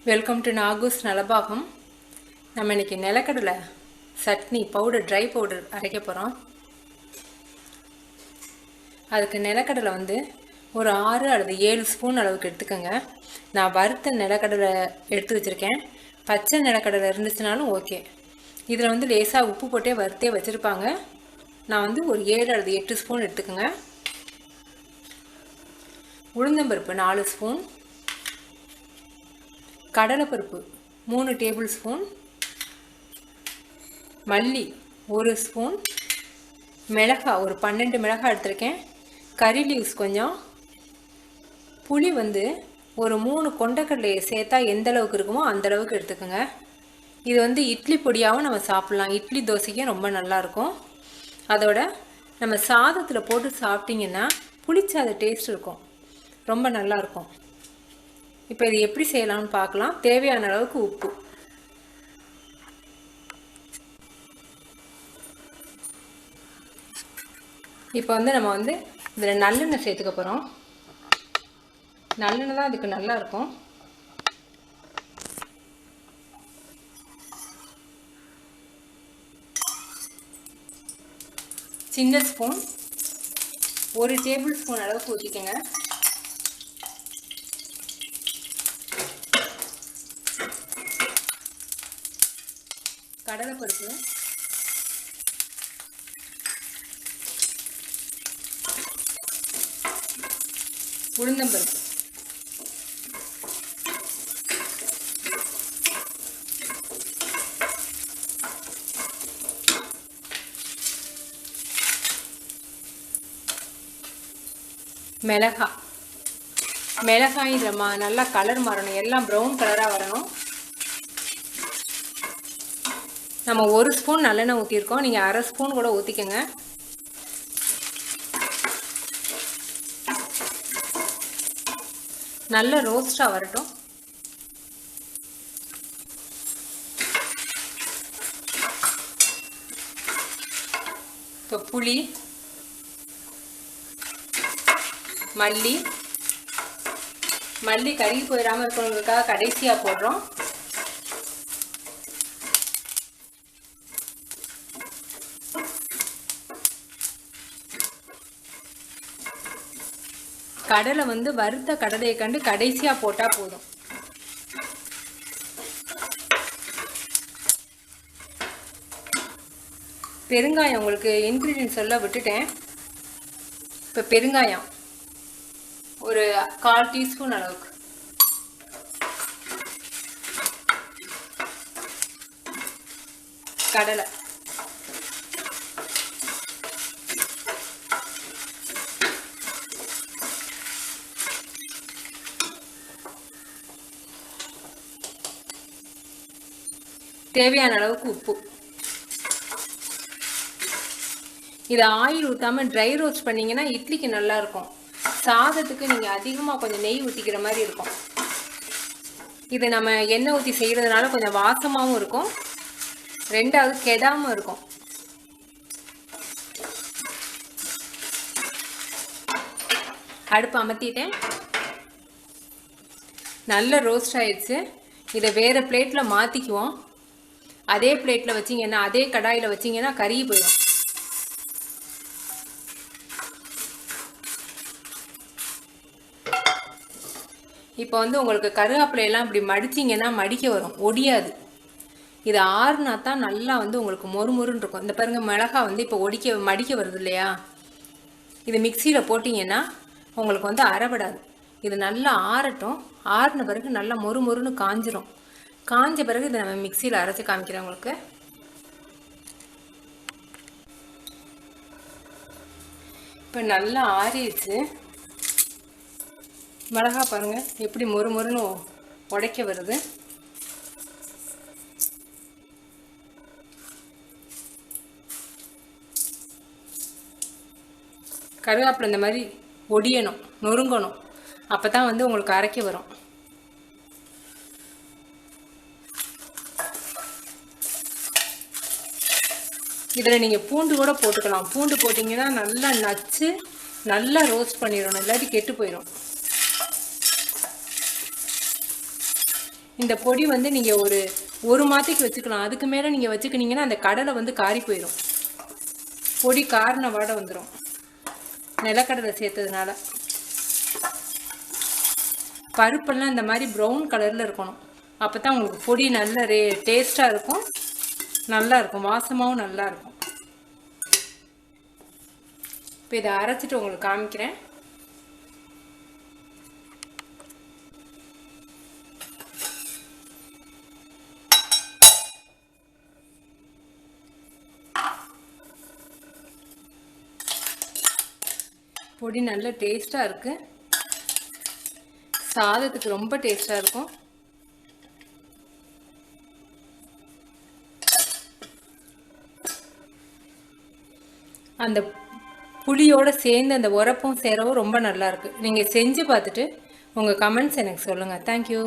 Welcome to நாகூஸ் Nalabagam. நம்ம இன்றைக்கி நிலக்கடலை சட்னி பவுடர், ட்ரை பவுடர் அரைக்க போகிறோம். அதுக்கு நிலக்கடலை ஒரு 6 அல்லது 7 ஸ்பூன் அளவுக்கு எடுத்துக்கோங்க. நான் வறுத்த நிலக்கடலை எடுத்து வச்சுருக்கேன். பச்சை நிலக்கடலை இருந்துச்சுனாலும் ஓகே. இதில் லேசாக உப்பு போட்டே வறுத்தே வச்சுருப்பாங்க. நான் ஒரு 7 அல்லது 8 ஸ்பூன் எடுத்துக்கோங்க. உளுந்தம்பருப்பு 4 ஸ்பூன், கடலைப்பருப்பு 3 டேபிள் ஸ்பூன், மல்லி 1 ஸ்பூன், மிளகாய் ஒரு 12 மிளகாய் எடுத்திருக்கேன், கறி லீவ்ஸ் கொஞ்சம், புளி ஒரு 3 கொண்டக்கடலையை சேர்த்தா எந்த அளவுக்கு இருக்குமோ அந்த அளவுக்கு எடுத்துக்கோங்க. இது இட்லி பொடியாகவும் நம்ம சாப்பிட்லாம். இட்லி தோசைக்கும் ரொம்ப நல்லாயிருக்கும். அதோட நம்ம சாதத்தில் போட்டு சாப்பிட்டிங்கன்னா புளிச்சாத டேஸ்ட் இருக்கும், ரொம்ப நல்லாயிருக்கும். இப்போ இது எப்படி செய்யலாம்னு பார்க்கலாம். தேவையான அளவுக்கு உப்பு, இப்போ நம்ம இதில் நல்லெண்ணெய் சேர்த்துக்க போகிறோம். நல்லெண்ணெய் தான் அதுக்கு நல்லா இருக்கும். சின்ன ஸ்பூன் 1 டேபிள் ஸ்பூன் அளவுக்கு ஊற்றிக்கோங்க. கடலைப்பருப்பு, உளுந்தம்பருப்பு, மிளகாய் நல்லா கலர் மாறணும், எல்லாம் ப்ரௌன் கலராக வரணும். நம்ம 1 ஸ்பூன் நல்லெண்ணெய் ஊற்றிருக்கோம். நீங்கள் அரை ஸ்பூன் கூட ஊற்றிக்கோங்க. நல்ல ரோஸ்டாக வரட்டும். இப்போ புளி, மல்லி கருகி போயிடாமல் இருக்கணுங்கிறதுக்காக கடைசியாக போடுறோம். கடலை வறுத்த கடலையை கண்டு கடைசியாக போட்டால் போதும். பெருங்காயம் உங்களுக்கு இன்க்ரீடியன்ட் சொல்ல விட்டுட்டேன். இப்போ பெருங்காயம் ஒரு 1/4 டீஸ்பூன் அளவுக்கு, கடலை தேவையான அளவுக்கு உப்பு. இதை ஆயில் ஊற்றாமல் ட்ரை ரோஸ்ட் பண்ணிங்கன்னா இட்லிக்கு நல்லாயிருக்கும். சாதத்துக்கு நீங்கள் அதிகமாக கொஞ்சம் நெய் ஊற்றிக்கிற மாதிரி இருக்கும். இது நம்ம எண்ணெய் ஊற்றி செய்கிறதுனால கொஞ்சம் வாசமாகவும் இருக்கும், ரெண்டாவது கெடாமல் இருக்கும். அடுப்பு அமர்த்திட்டேன். நல்ல ரோஸ்ட் ஆயிடுச்சு. இதை வேறு பிளேட்டில் மாற்றிக்குவோம். அதே பிளேட்டில் வச்சிங்கன்னா, அதே கடாயில் வச்சிங்கன்னா கருகி போயிடும். இப்போ உங்களுக்கு கருவேப்பிலையெல்லாம் இப்படி மடிச்சிங்கன்னா மடிக்க வரும், ஒடியாது. இது ஆறுனா தான் நல்லா உங்களுக்கு மொறுமொறுன்னு இருக்கும். இந்த பாருங்கள், மிளகாய் இப்போ மடிக்க வருது இல்லையா? இது மிக்சியில் போட்டிங்கன்னா உங்களுக்கு அரைபடாது. இது நல்லா ஆறட்டும். ஆறின பிறகு நல்லா மொறுமொறுன்னு காஞ்சிரும். காஞ்ச பிறகு இதை நம்ம மிக்சியில் அரைச்சி காமிக்கிறேன் உங்களுக்கு. இப்போ நல்லா ஆறிடுச்சு. மிளகா பாருங்கள் எப்படி மொறுமொறுன்னு உடைக்க வருது. கருவேப்பிலை இந்த மாதிரி ஒடியணும், நொறுங்கணும். அப்போ தான் உங்களுக்கு அரைக்க வரும். இதில் நீங்கள் பூண்டு கூட போட்டுக்கலாம். பூண்டு போட்டிங்கன்னா நல்லா நச்சு நல்லா ரோஸ்ட் பண்ணிடணும், இல்லாட்டி கெட்டு போயிடும். இந்த பொடி வந்து நீங்கள் ஒரு மாதத்துக்கு வச்சுக்கலாம். அதுக்கு மேலே நீங்கள் வச்சுக்கினீங்கன்னா அந்த கடலை வந்து காரி போயிடும். பொடி காரண வாடை வந்துடும் நிலக்கடலை சேர்த்ததுனால. பருப்பெல்லாம் இந்த மாதிரி ப்ரௌன் கலரில் இருக்கணும். அப்போ தான் உங்களுக்கு பொடி நல்ல டேஸ்ட்டாக இருக்கும், நல்லா இருக்கும், வாசமாகவும் நல்லா இருக்கும். இப்போ இதை அரைச்சிட்டு உங்களுக்கு காமிக்கிறேன். பொடி நல்ல டேஸ்ட்டாக இருக்குது, சாதத்துக்கு ரொம்ப டேஸ்ட்டாக இருக்கும். அந்த புளியோடு சேர்ந்து அந்த உரப்பும் சேரவும் ரொம்ப நல்லாயிருக்கு. நீங்கள் செஞ்சு பார்த்துட்டு உங்கள் கமெண்ட்ஸ் எனக்கு சொல்லுங்கள். தேங்க்யூ.